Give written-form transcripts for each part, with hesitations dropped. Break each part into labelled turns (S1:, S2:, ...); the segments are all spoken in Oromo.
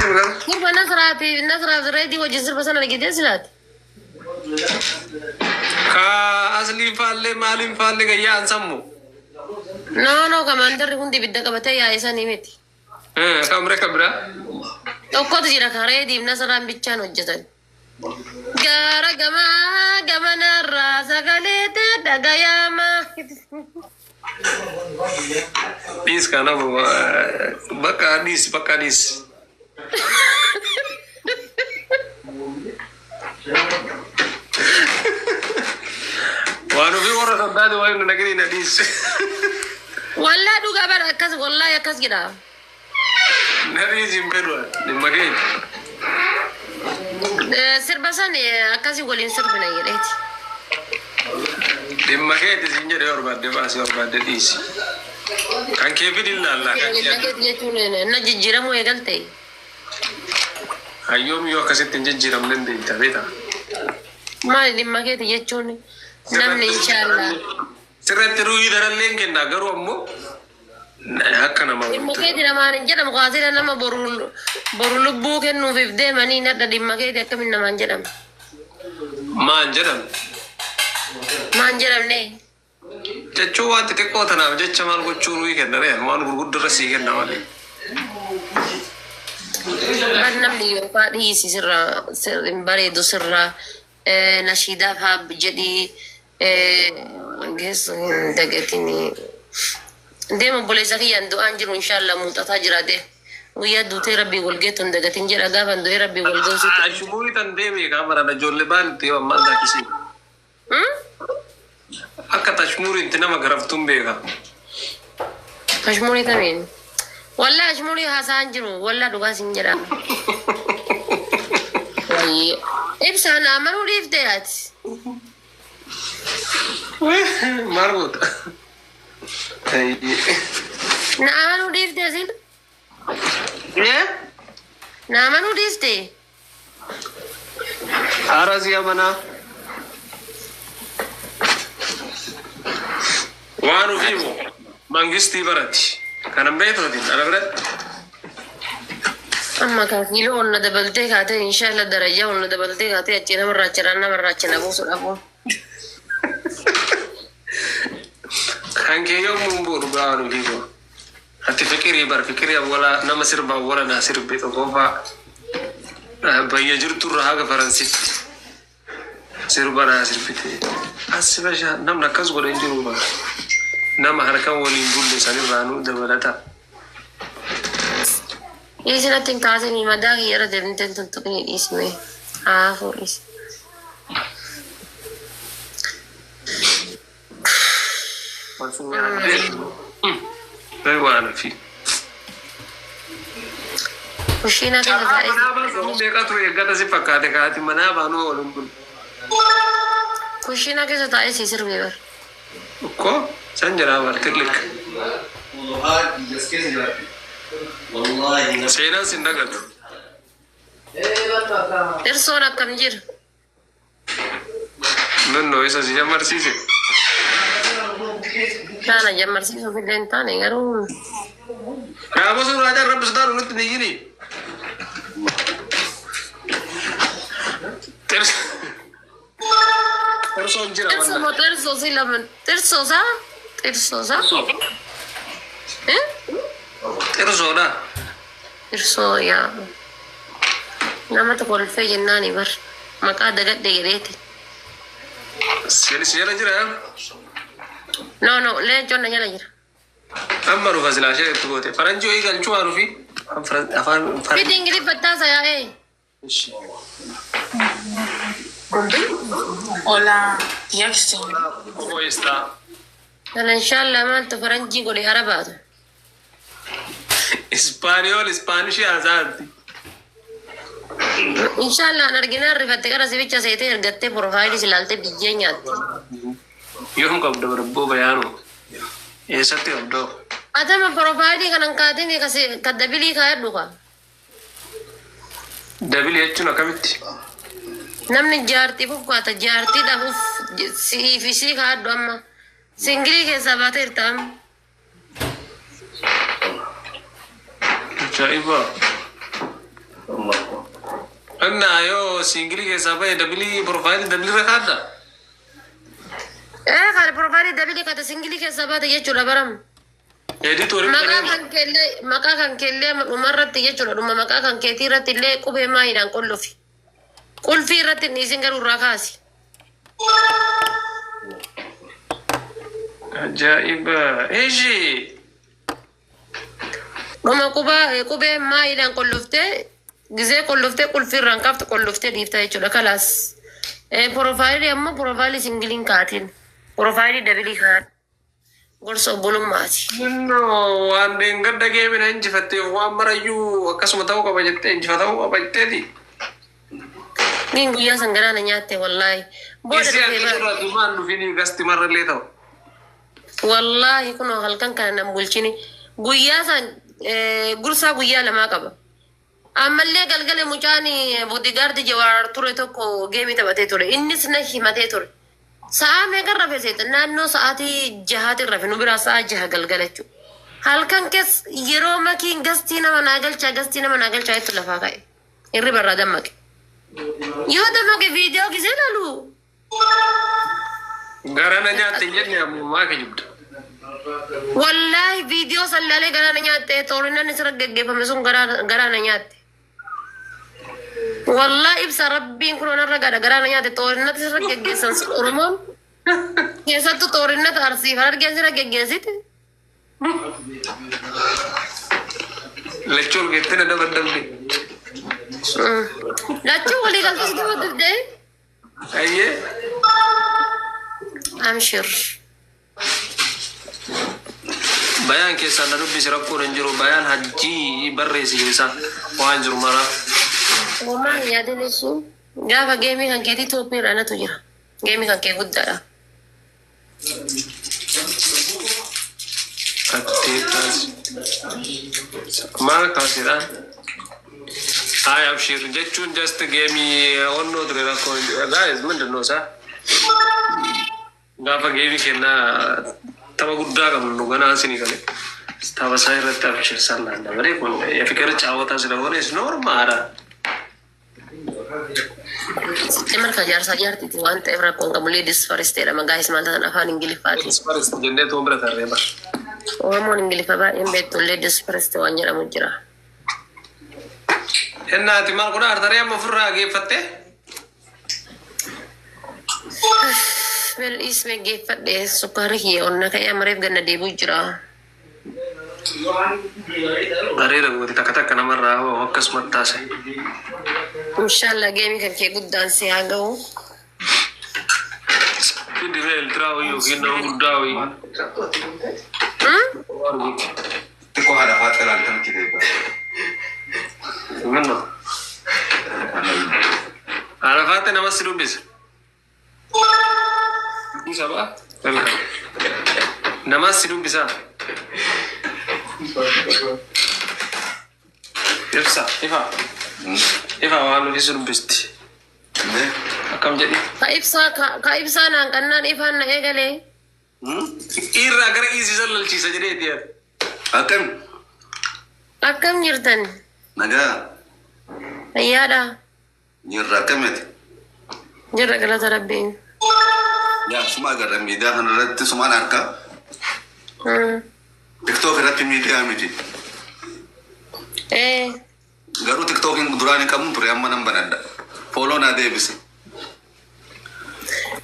S1: Sirba Nasraati reetii wajjin sirba sana dhaggeessee silaati.
S2: Ka asli faalle maaliin faalle gayyaa ansammu.
S1: No, kamandarri hundi ibidda qabatee yaa'ee sanii miti.
S2: Kamre kabira.
S1: Tokkotu jira kareetiif Nasraan bichaan hojjetan. Gaara gamanarraa sagalee dhagayaama.
S2: Dis kana bakka dis. Waanu fi warra sabbaati waan nu nagini na dis.
S1: Wallaa dhugaa bara akkas wallaahi akkas jedha.
S2: Nari jimbedwa ni mageen.
S1: Sirba san akkasi waliin sirbina jedheeti.
S2: Dhimma keeti siin jedhee barbaadde baasii barbaadde dhiisi. Kan kee fidillalla kan kee
S1: jechuun na jijjiiramuu eegalte.
S2: Hayyoom yoo akkasitti hin jijjiiramne deemta beeta.
S1: Maali dhimma keeti jechuun namni inshaallah.
S2: Sirratti ruuyii darallee hin kenna garuu ammoo akka nama
S1: dhimma keeti namaan hin jedhamu kaasira nama boru lubbuu kennuufiif deemanii nadha dhimma keeti akkamiin namaan jedhama.
S2: Maan jedhamu.
S1: Maan jedhamne.
S2: Jechuun waan xixiqqoo tanaaf jecha maal gochuu ruuyii kenna waan gurguddarra sii kenna malee.
S1: Kan namni yookaan dhiisi sirraa bareedu sirraa nashiidaaf haa jedhii geessu hin dagatinii. Deema obboleessa kiyyaan du'aan jiru inshaallah muuxataa jira dee. Guyyaa duutee rabbii walgeetu hin dagatin jedha gaafa du'ee rabbii walgeessu.
S2: Ashuburii tan deemee kaamaraan ijoollee baanitti yoo ammaan daakisii. Akka tashmuuriitti nama garaftuun beeka.
S1: Tashmuurii tamiin. Wallah tashmuurii haasa'an jiru wallah dhugaas hin jedha. Ibsaan amanuu dhiiftee ati.
S2: Maal goota?
S1: Na amanuu dhiiftee sin? Na amanuu dhiiftee?
S2: Haara si amanaa. Waan ofiimu mangistii barati. Kanan beektooti dhala biratti.
S1: Amma kan kiiloo onna dabaltee kaatee inshaallah darajaa onna dabaltee kaatee achi namarraa achiraan namarraa achina buusuudhaaf.
S2: Kan kee yommuu boru waan ofiimu. Ati fikirii awwala nama sirba awwala naa sirbe tokkoffaa bayya jirturra haga faransitti. Sirba naa sirbite. As bashaa namni akkas godha hin jiru bara. Nama harkaan waliin bulle sanirraa nu dabalata.
S1: Isinatti hin kaasanii madaa kiyyarra deemtee tuntuqni dhiisme. Haa fuudhis.
S2: Waan fi.
S1: Kushiina keessa taa'ee.
S2: Manaa baasuu beekatu eeggata si fakkaate kaati manaa baanuu waliin bulu.
S1: Kushiina keessa taa'ee si sirbee bara.
S2: Ko san jira bartillik. Seenaan sin dagatu.
S1: Dhirsoon akkam jira?
S2: Nannoo isa si jammarsiise.
S1: Kana jammarsiisuuf illee hin taane garuu.
S2: Raamo suuraa jarra bisataa nutti ni yini. Tersoon jira
S1: Terso terso si laman. Tersosa? Tersosa?
S2: Tersoodha.
S1: Terso yaa. Nama tokko olfee jennaani bar. Maqaa dagadhe jedheeti.
S2: Seera jira.
S1: No, leencoon na jala jira.
S2: Amma dhufa silaa ishee itti goote. Faranjii ho'i galchuu waan dhufi. Afaan
S1: Fiti ingiliffattaasa yaa'ee.
S3: Hola, Jackson.
S2: ¿Cómo está?
S1: Kana inshaallah maaltu faranjii godhe arabaatu.
S2: Español, Spanish asaanti.
S1: Inshaallah an arginaan rifatte gara sibicha seetee ergattee profaayilii silaaltee biyyee nyaatti.
S2: Yoom qabda barabboo bayaanu. Eessatti qabdoo?
S1: Atama profaayilii kanan kaatiin ka dabilii kaayadhu ka.
S2: Dabili jechuun akkamitti?
S1: Namni jaartii bukkaata jaartii dhabuuf siifisii kaaddu amma singilii keessaa baatee hirtaam.
S2: Ajaa'iba. أنا يو سينجلي كسبة دبلي بروفايل دبلي ركادا.
S1: خالي بروفايل دبلي كاتا سنجلي كسبات يجورا برام.
S2: Jadi tuh
S1: maka kan kelle umarratti jechuudha dhuma maqaa kan keetii irratti illee qubee maayiidhaan qollofi qulfii irratti inni isin garuu irraa kaasi.
S2: Ajaiba. Eji.
S1: Dhuma qubee maayiidhaan qolloftee gizee qolloftee qulfii irraan kaafte qolloftee dhiifta jechuudha kalaas. Porofaayilii ammoo porofaayilii singiliin kaatiin porofaayilii dabilii kaadha. Gorsa obbolummaati.
S2: No, waan gadda geemina injifattee waan marayyuu akkasuma ta'uu qaba jettee injifatamuu qaba jetteeti.
S1: Niin guyyaa san garaana nyaatte wallaahi.
S2: Isi akka jiratu maan dhufini gasti marrallee ta'u.
S1: Wallaahi kunoo halkan kana nan bulchini. Guyyaa san gursaa guyyaa lamaa qaba. Ammallee galgale mucaan boodigaardi jawaar ture tokko geemii taphatee ture. Innis na himatee ture. Sa'a meeqan rafe seeta naannoo sa'aatii jahaatiin rafe nu biraa sa'a jaha galgala jechuudha. Halkan kees yeroo makiin gastii nama naa galchaa itti lafaa ka'e. Irri barraa dammaqe. Yoo dammaqe viidiyoo gisee laalu.
S2: Garana nyaatte jenne ammoo maa ka jibda.
S1: Wallaahi viidiyoo sallaalee garaana nyaatte xoorinaan isirra geggeeffame sun garaana nyaatte. Wallahi ibsa rabbiin kun onarra gada garaana nyaatte xoorinatti isirra geggeessan sun Oromoon keessattuu xoorinata arsiif hargeen isirra geggeessite.
S2: Lachuun geettee na dabaddabde.
S1: Lachuun walii galtees dabaddabdee.
S2: Ayyee.
S1: I'm sure.
S2: Bayaan keessaa na dubbisi rakkoon hin jiru. Bayaan hajjii barreessi keessaa waan jiru maraa.
S1: Uumaan yaadanii sun gaafa geemii kan keetii Itoophiyaa irraanatu jira. Geemii kan kee guddaadha.
S2: Maal kaasiidhaan? Haa abshir jechuun just geemii onnoo ture rakkoo guys ምንድን ነው isaa? Gaafa geemii kennaa tapha guddaa qabnu ganaa isinii kale. Tapha isaa irratti abshir sallaan dabalee kun የፍቅር ጨዋታ ስለሆነ ኖርማል
S1: Emar kajaarsa jaartiti waan ta'eef rakkoon qabu leedis faristeedha maqaa ismaaltaan afaan ingiliffaati.
S2: jennee tuun bira tarree bara.
S1: Oromoon ingiliffa baay'een beektu leedis fariste waan jedhamu jira.
S2: Ennaati maal godhaa artaree amma ofirraa geeffattee?
S1: Wel'is geeffadhe sukkaarri kiyya onna ka'ee amareef ganna deebuu jira.
S2: Bareeda gooti takka namarraa akkasumatti taase.
S1: Inshallah geemii kan kee guddaan si haa ga'u.
S2: Fiddi mee iltiraa wayii yookiin nama guddaa wayii.
S4: Xiqqoo haadha faatti ilaaltamti beekaa.
S2: Minno. Haadha faatti namas si dubbise. Dubbisa ba'a? Namas si dubbisaa? Ifa waan nuti si dubbisti. Akkam jedhi?
S1: Ka ibsaa naan kannaan ifaan na eegalee.
S2: Irraa gara iisisan lalchiisa jedheeti yaada.
S4: Akkam?
S1: Akkam jirtan?
S4: Nagaa.
S1: Fayyaadha.
S4: Jirra akkamiti?
S1: Jirra galata rabbiin.
S4: Yaa suma agarra miidiyaa kanarratti sumaan harka. TikTok irratti miidiyaa miti. Garuu TikTokiin duraanii qabuun ture amma nan banadha. Fooloo naa deebise.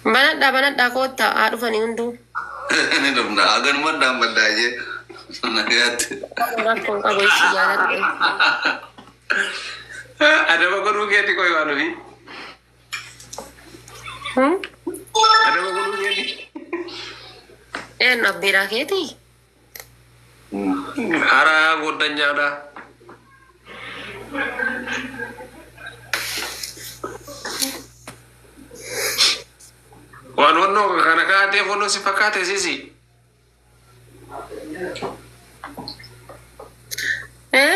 S1: Banadhaa koottaa haa dhufanii hunduu.
S4: Ni dhufna haganuma dhaammaddaa jee. Nagaatti.
S1: Rakkoon qabu itti jaaladhe.
S2: Adama godhuu keetti qoy waan nufi. Adama godhuu keetti.
S1: Abbiiraa keetii?
S2: Haraa goddanyaadha. Waan wannoo kana kaatee wannoo si fakkaate sisi.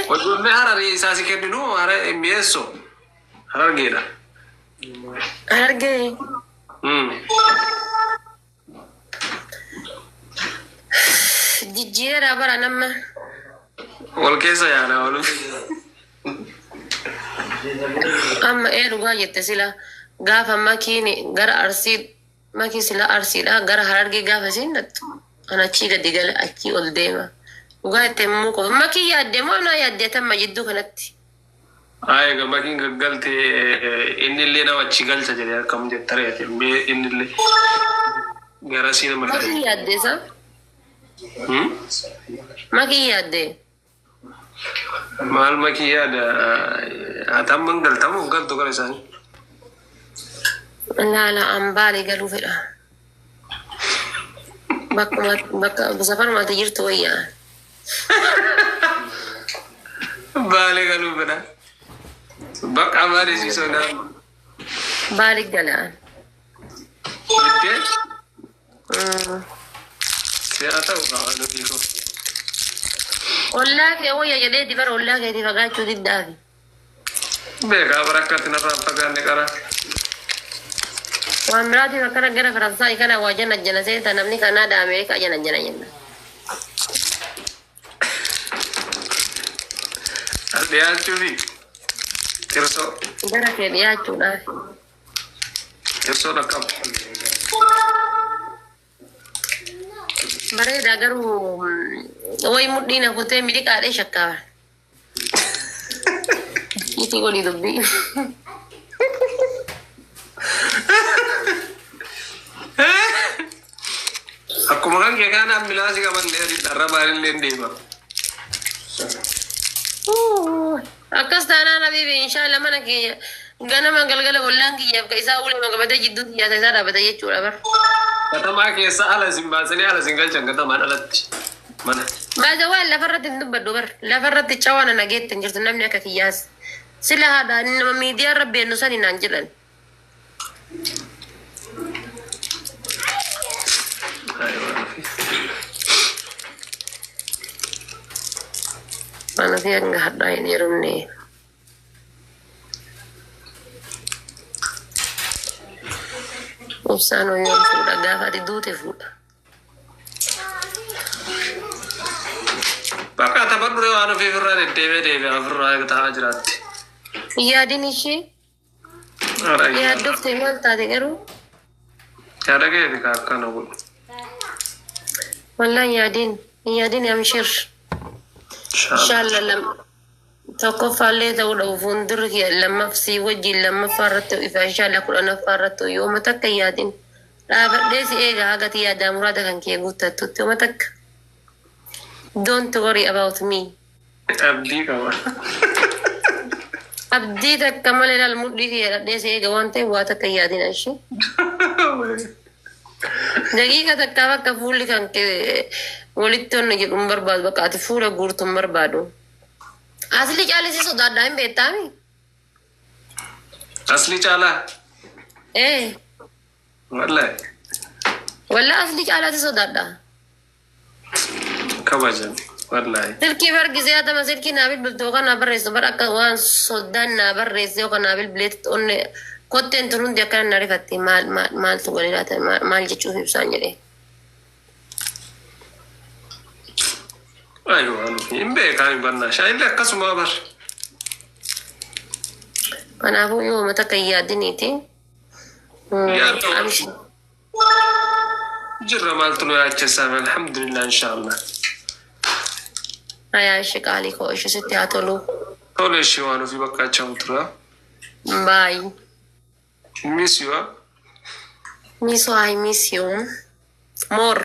S2: Wajoonni hararii isaa si kenninu hara mi'eesso. Harargeedha.
S1: Harargee. Jijjiirraa bara nama.
S2: Wal keessa yaada waluuf.
S1: Amma dhugaa jette sila gaafa makiin gara arsii makii sila arsiidha gara harargee gaafa isiin dhattu an achii gadi gala achii ol deema dhugaa itti immoo qofa makii yaaddee moo naa yaaddee tamma jidduu kanatti.
S2: Egaa makiin gaggalte inni illee nama achi galcha jedhee akkam jettare inni illee gara siina
S1: makii yaaddee isaa makii yaaddee.
S2: Maal makii yaada atamman galtamu galtu gara isaanii.
S1: Laala ambaalee galuu fedha. Bakka safarumaatti jirtu wayyaa.
S2: Baalee galuu fedha. Bakka baalee siisoo naa.
S1: Baalee galaan.
S2: Jettee? Siyaa ta'u qaba nuti koo.
S1: Ollaa kee wayya jedheeti bara ollaa keetii fagaachuu diddaafi.
S2: Beekaa bara akkatti narraan fagaanne qara.
S1: Waan biraatiif akkana gara Faransaay kana waa jana seeta namni Kanaadaa Ameerikaa jana jenna.
S2: As dhiyaachuufi tirsoo.
S1: Gara kee dhiyaachuudhaaf.
S2: Tirsoo dhaqqabu.
S1: Bareeda garuu wayi mudhiina kutee miliqaadhee shakkaaba. Itti godhi dubbii.
S2: Akkuma kan kee kaanaaf milaasi qaban dharra baarillee deema.
S1: Akkas taanaan habiibi inshaalla mana keenya ganama galgala ollaan kiyyaaf ka isaa ulee magabatee jidduu kiyyaasa isaa dhaabata jechuudha bar.
S2: Katamaa keessa ala isin baasanii ala isin galchan katamaan alatti mana.
S1: Baasa waan lafarratti hin dubbadhu bar lafarratti cawaana nageetti hin jirtu namni akka kiyyaas. Sila haadhaan nama miidiyaa irra beennu sani naan jedhan. Mana fi hanga hadhaa hin yerumne. Ibsaan hoyoon fuudha gaafa ati duute fuudha.
S2: Bakka taphadhu waan ofirraa deddeebi'ee ofirraa ta'aa jiraatti.
S1: Yaadin ishee yaaddofte maal taate garuu
S2: yaada keeti ka akkana godhu.
S1: Wallaan yaadin amshir. Inshallah tokkoffaallee ta'uu dhabu fuuldurri kee lammaffaa wajjin lammaffaa irratti ifa inshallah kudhanaffaa irratti yooma takka yaadin dhaabadhee si eega hagati yaadaa muraada kan kee guuttattutti yooma takka. Don't worry about me.
S2: Abdii qaba.
S1: Abdii takka malee laal mudhii kee dhadhee si eega waan ta'eef waa takka yaadin ashee. Daqiiqa takkaa bakka fuulli kan kee walitti onna jedhu hin barbaadu bakka ati fuula guurtu hin barbaadu. Asli caalisi sodaadhaa hin beektaami?
S2: Asli caalaa? Wallahi.
S1: Walla asli caalaati sodaadhaa.
S2: Kabajan wallahi.
S1: Silkii bargisee hatama silkii naa bilbiltu yookaan naa barreessu bara akka waan soddaan naa barreesse yookaan naa bilbileetti onne kotteen tun hundi akkana na rifatte maaltu godhe laata maal jechuuf ibsaan jedhee.
S2: Aywa hin beekaa hin bannaa shaayillee akkasuma bar.
S1: Kanaafuu yooma takka hin yaadiniiti.
S2: Jirra maaltu nu yaachessaame alhamdulillah inshaallah.
S1: Ayaa ishee qaalii koo ishee sitti haa tolu.
S2: Tole ishee waan ofii bakka achamu tura.
S1: Bye.
S2: Miss you, huh?
S1: Miss you, I miss you. More.